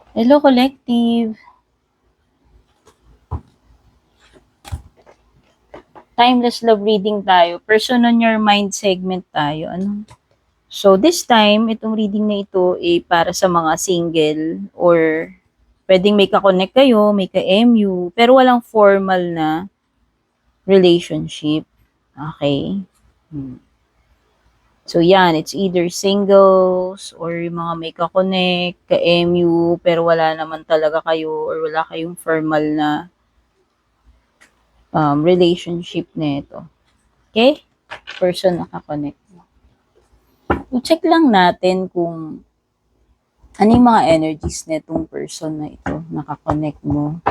Hello, collective. Timeless love reading tayo. Person on your mind segment tayo. Ano? So, this time, itong reading na ito ay para sa mga single or pwedeng may ka-connect kayo, may ka-MU, pero walang formal na relationship. Okay? So, yan. It's either singles or yung mga may ka-connect, ka-MU, pero wala naman talaga kayo or wala kayong formal na relationship na ito. Okay? Person naka-connect. I-check lang natin kung ano yung mga energies netong person na ito, naka-connect mo.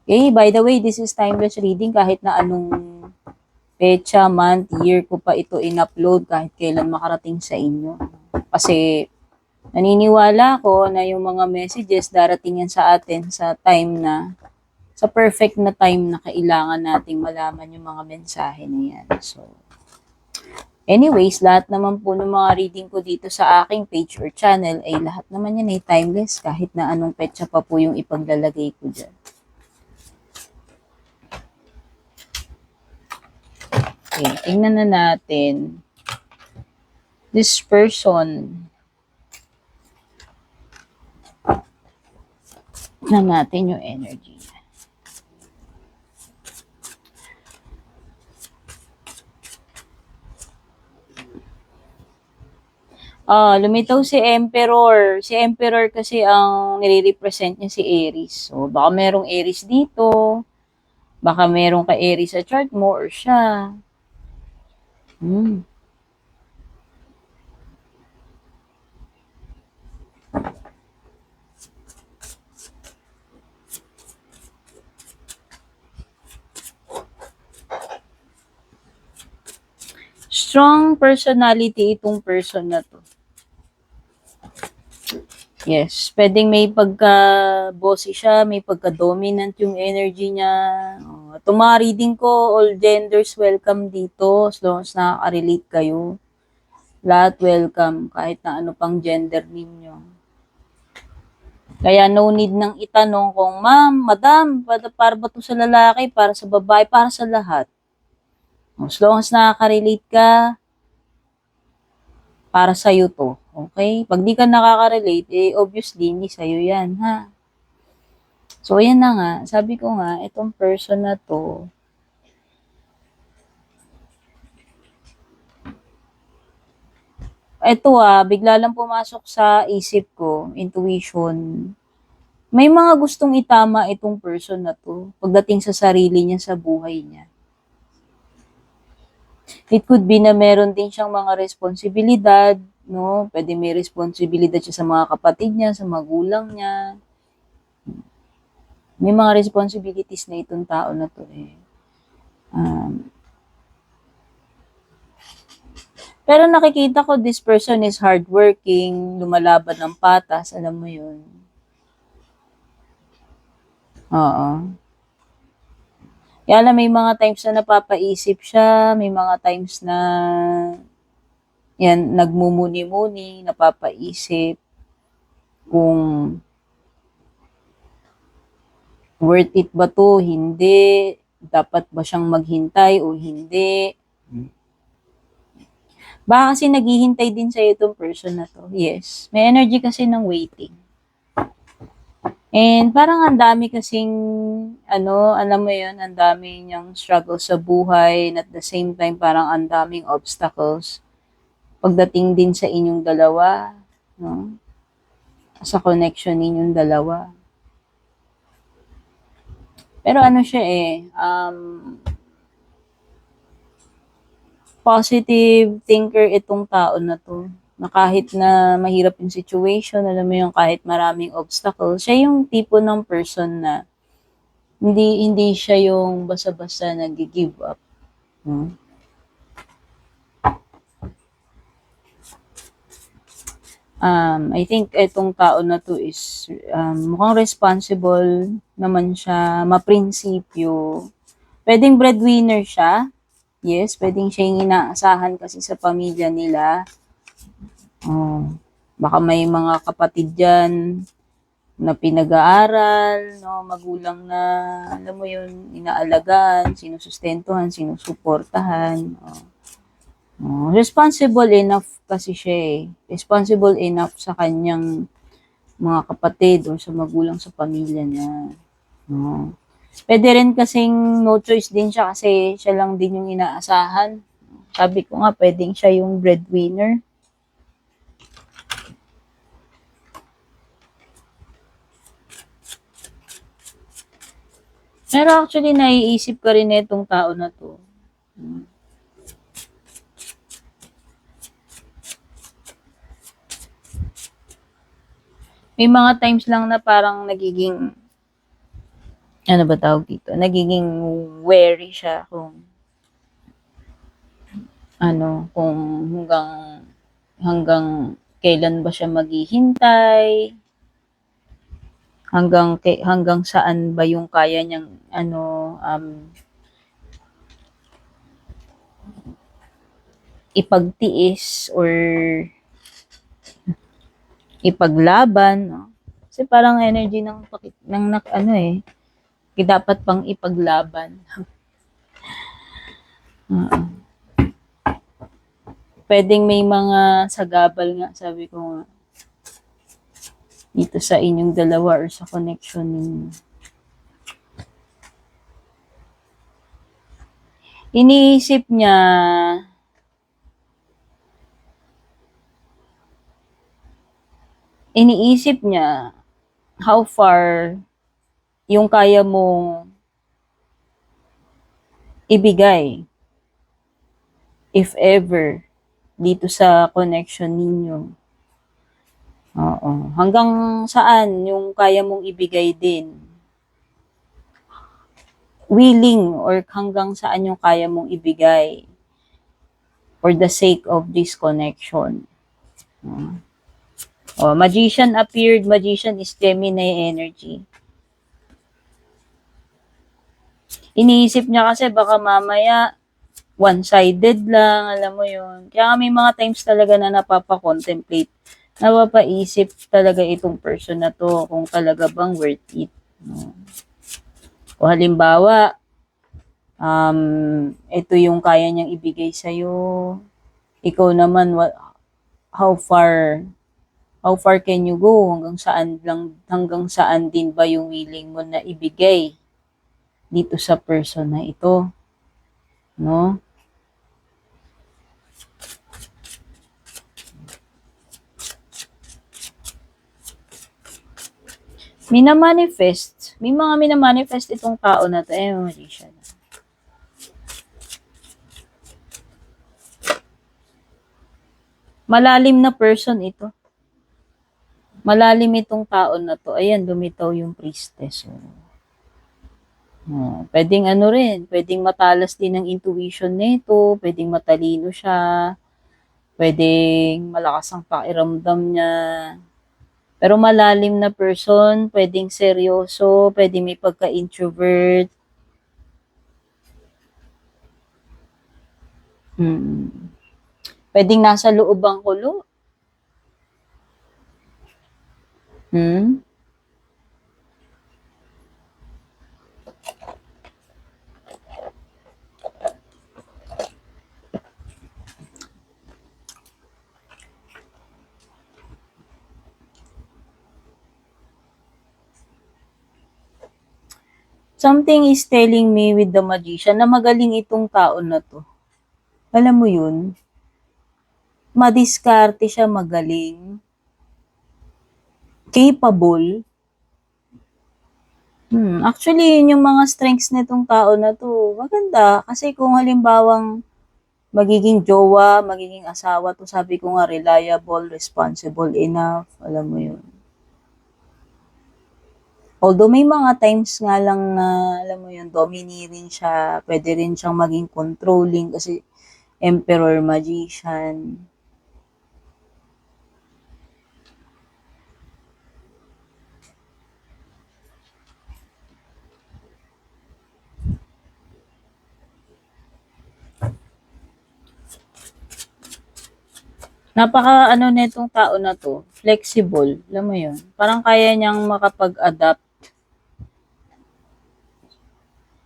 Okay, by the way, this is timeless reading kahit na anong petsa, month, year ko pa ito in-upload kahit kailan makarating sa inyo. Kasi naniniwala ko na yung mga messages darating yan sa atin sa time na, sa perfect na time na kailangan nating malaman yung mga mensahe na yan. So, anyways, lahat naman po ng mga reading ko dito sa aking page or channel ay lahat naman yan ay timeless kahit na anong petsa pa po yung ipaglalagay ko dyan. Okay, tingnan na natin. This person. Tingnan natin yung energy. Lumitaw si Emperor. Si Emperor kasi ang nire-represent niya si Aries. So, baka merong Aries dito. Baka merong ka-Aries sa chart mo or siya. Strong personality itong person na to. Yes, pwedeng may pagka-bossy siya, may pagka-dominant yung energy niya. Itong mga reading ko, all genders welcome dito, as long as nakaka-relate kayo. Lahat welcome, kahit na ano pang gender ninyo. Kaya no need nang itanong kung, ma'am, madam, para ba to sa lalaki, para sa babae, para sa lahat. As long as nakaka-relate ka, para sa'yo to. Okay? Pag di ka nakaka-relate, obviously, hindi sa'yo yan, ha? So, ayan na nga. Sabi ko nga, itong person na to, bigla lang pumasok sa isip ko, intuition. May mga gustong itama itong person na to pagdating sa sarili niya, sa buhay niya. It could be na meron din siyang mga responsibilidad, no? Pwede may responsibilidad siya sa mga kapatid niya, sa magulang niya. May mga responsibilities na itong tao na to eh. Pero nakikita ko this person is hardworking, lumalaban ng patas, alam mo yun. Oo. Kaya lang may mga times na napapaisip siya, may mga times na yan, nagmumuni-muni, napapaisip kung worth it ba to, hindi, dapat ba siyang maghintay o hindi. Baka kasi naghihintay din sa'yo itong person na to. Yes. May energy kasi ng waiting. And parang ang dami kasing, alam mo yun, ang dami niyang struggle sa buhay, and at the same time, parang ang daming obstacles pagdating din sa inyong dalawa, no? Sa connection ninyong dalawa. Pero ano siya positive thinker itong tao na to. Na kahit na mahirap yung situation, alam mo yung kahit maraming obstacles, siya yung tipo ng person na hindi siya yung basta-basta nag-give up. No? I think itong tao na to is mukhang responsible naman siya, maprinsipyo. Pwedeng breadwinner siya. Yes, pwedeng siya yung inaasahan kasi sa pamilya nila. Baka may mga kapatid dyan na pinag-aaral, no, magulang na, alam mo yun, inaalagaan, sinusustentuhan, sinusuportahan. Responsible enough kasi siya eh. Responsible enough sa kanyang mga kapatid o sa magulang sa pamilya niya. No. Pwede rin kasing no choice din siya kasi siya lang din yung inaasahan. Sabi ko nga, pwedeng siya yung breadwinner. Pero actually, naiisip ka rin itong tao na to. May mga times lang na parang nagiging, ano ba tawag dito? Nagiging wary siya kung, kung hanggang kailan ba siya maghihintay, hanggang saan ba yung kaya niyang, ipagtiis or ipaglaban, no? Kasi parang energy dapat pang ipaglaban. Pwedeng may mga sagabal nga, sabi ko nga, dito sa inyong dalawa or sa connection ninyo. Iniisip niya how far yung kaya mong ibigay, if ever, dito sa connection ninyo. Oo. Hanggang saan yung kaya mong ibigay din. Willing or hanggang saan yung kaya mong ibigay for the sake of this connection. Magician appeared. Magician is Gemini energy. Iniisip niya kasi baka mamaya one-sided lang, alam mo yun. Kaya may mga times talaga na napapaisip talaga itong person na to kung talaga bang worth it. O halimbawa, ito yung kaya niyang ibigay sa'yo. Ikaw naman, how far can you go? Hanggang saan din ba yung willing mo na ibigay dito sa person na ito? No? May mga minamanifest itong tao na to, magician. Malalim na person ito. Malalim itong tao na to. Ayan, lumitaw yung priestess. Pwedeng pwedeng matalas din ang intuition nito, pwedeng matalino siya, pwedeng malakas ang pakiramdam niya. Pero malalim na person, pwedeng seryoso, pwedeng may pagka-introvert. Pwedeng nasa loob ang kulo. Something is telling me with the magician na magaling itong tao na to. Alam mo yun? Madiskarte siya, magaling. Capable. Actually, yun yung mga strengths nitong tao na to. Maganda. Kasi kung halimbawang magiging jowa, magiging asawa to, sabi ko nga, reliable, responsible enough. Alam mo yun. Although may mga times nga lang na, alam mo yun, domineering siya, pwede rin siyang maging controlling kasi emperor magician. Napaka ano netong tao na to, flexible, alam mo yun. Parang kaya niyang makapag-adapt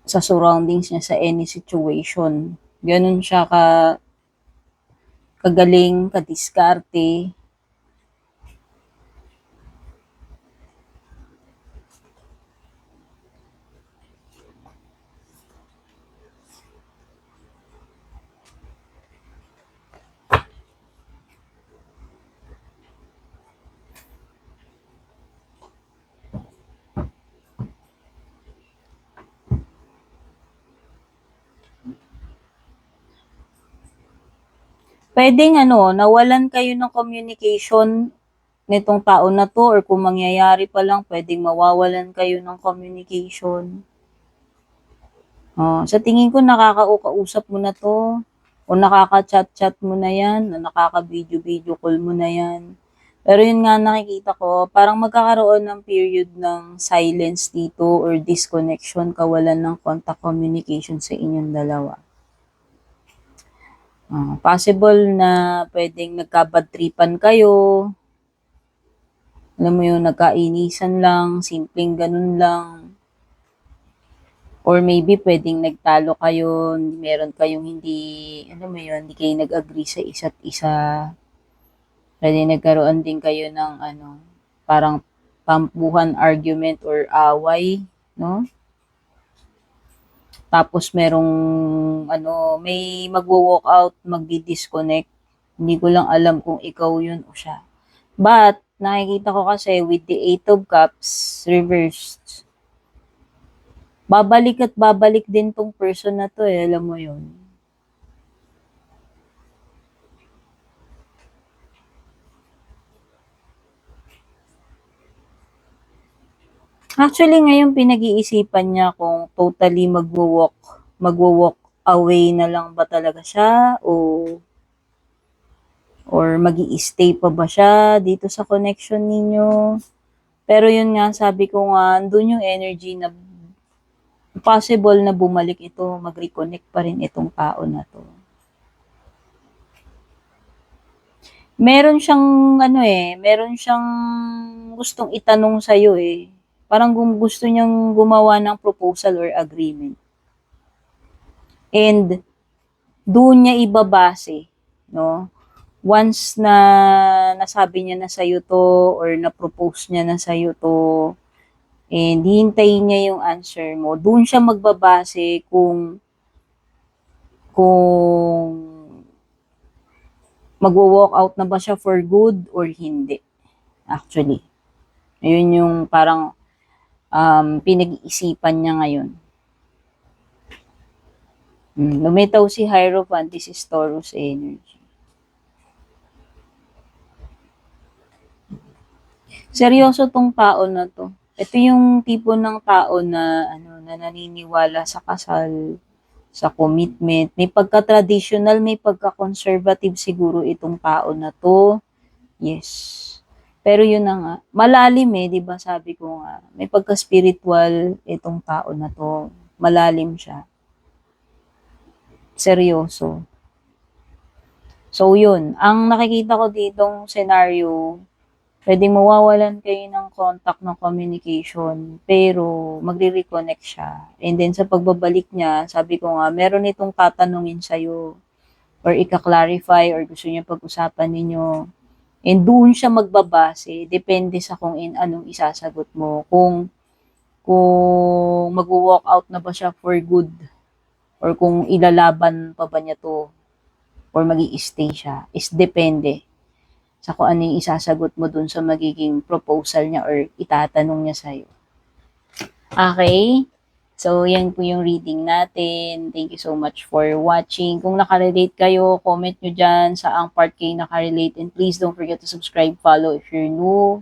sa surroundings niya sa any situation. Ganun siya kagaling, kadiskarte. Pwedeng ano, nawalan kayo ng communication nitong tao na to or kung mangyayari pa lang, pwedeng mawawalan kayo ng communication. Oh, sa tingin ko nakakausap mo na to o nakaka-chat-chat mo na yan, o nakaka-video-video call mo na yan. Pero yun nga nakikita ko, parang magkakaroon ng period ng silence dito or disconnection, kawalan ng contact communication sa inyong dalawa. Possible na pwedeng nagkabadtripan kayo, alam mo yun, nagkainisan lang, simpleng ganun lang. Or maybe pwedeng nagtalo kayo, meron kayong hindi, alam mo yun, hindi kayo nag-agree sa isa't isa. Pwede nagkaroon din kayo ng parang tampuhan, argument or away, no? Tapos merong may magwo-walk out, magdi-disconnect. Hindi ko lang alam kung ikaw yun o siya. But nakikita ko kasi with the Eight of Cups reversed, babalik at babalik din tong person na to alam mo yun. Actually, ngayon pinag-iisipan niya kung totally magwo-walk away na lang ba talaga siya or magi-stay pa ba siya dito sa connection ninyo. Pero yun nga, sabi ko nga, andun yung energy na possible na bumalik ito, mag-reconnect pa rin itong tao na to. Meron siyang meron siyang gustong itanong sa iyo Parang gusto niyang gumawa ng proposal or agreement. And doon niya ibabase, no? Once na nasabi niya na sa iyo to or na-propose niya na sa iyo to, and hintayin niya yung answer mo, doon siya magbabase kung magwo-walk out na ba siya for good or hindi. Actually. Ayun yung parang pinag-iisipan niya ngayon. Lumitaw si Hierophant, this is Taurus energy. Seryoso tong tao na to. Ito yung tipo ng tao na na naniniwala sa kasal, sa commitment. May pagka-traditional, may pagka-conservative siguro itong tao na to. Yes. Pero yun na nga, malalim 'di ba sabi ko nga, may pagka-spiritual itong tao na to. Malalim siya. Seryoso. So yun, ang nakikita ko ditong scenario, pwedeng mawawalan kayo ng contact ng communication, pero magre-reconnect siya. And then sa pagbabalik niya, sabi ko nga, meron itong tatanungin sa'yo or ika-clarify or gusto niya pag-usapan ninyo. And doon siya magbabase, depende sa kung anong isasagot mo. Kung mag-walk out na ba siya for good or kung ilalaban pa ba niya to or magi-stay siya, is depende sa kung ano yung isasagot mo dun sa magiging proposal niya or itatanong niya sa'yo. Okay? So, yan po yung reading natin. Thank you so much for watching. Kung nakarelate kayo, comment nyo dyan sa ang part kayo nakarelate. And please don't forget to subscribe, follow if you're new,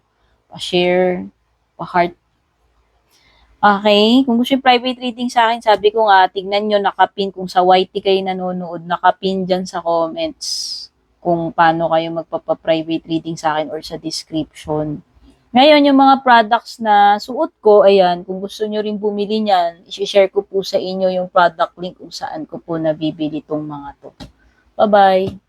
pa-share, pa-heart. Okay? Kung gusto yung private reading sa akin, sabi ko nga, tignan nyo, nakapin. Kung sa YT kayo nanonood, nakapin dyan sa comments kung paano kayo magpapa-private reading sa akin or sa description. Ngayon, yung mga products na suot ko, ayan, kung gusto nyo rin bumili niyan, i-share ko po sa inyo yung product link kung saan ko po nabibili tong mga to. Bye-bye!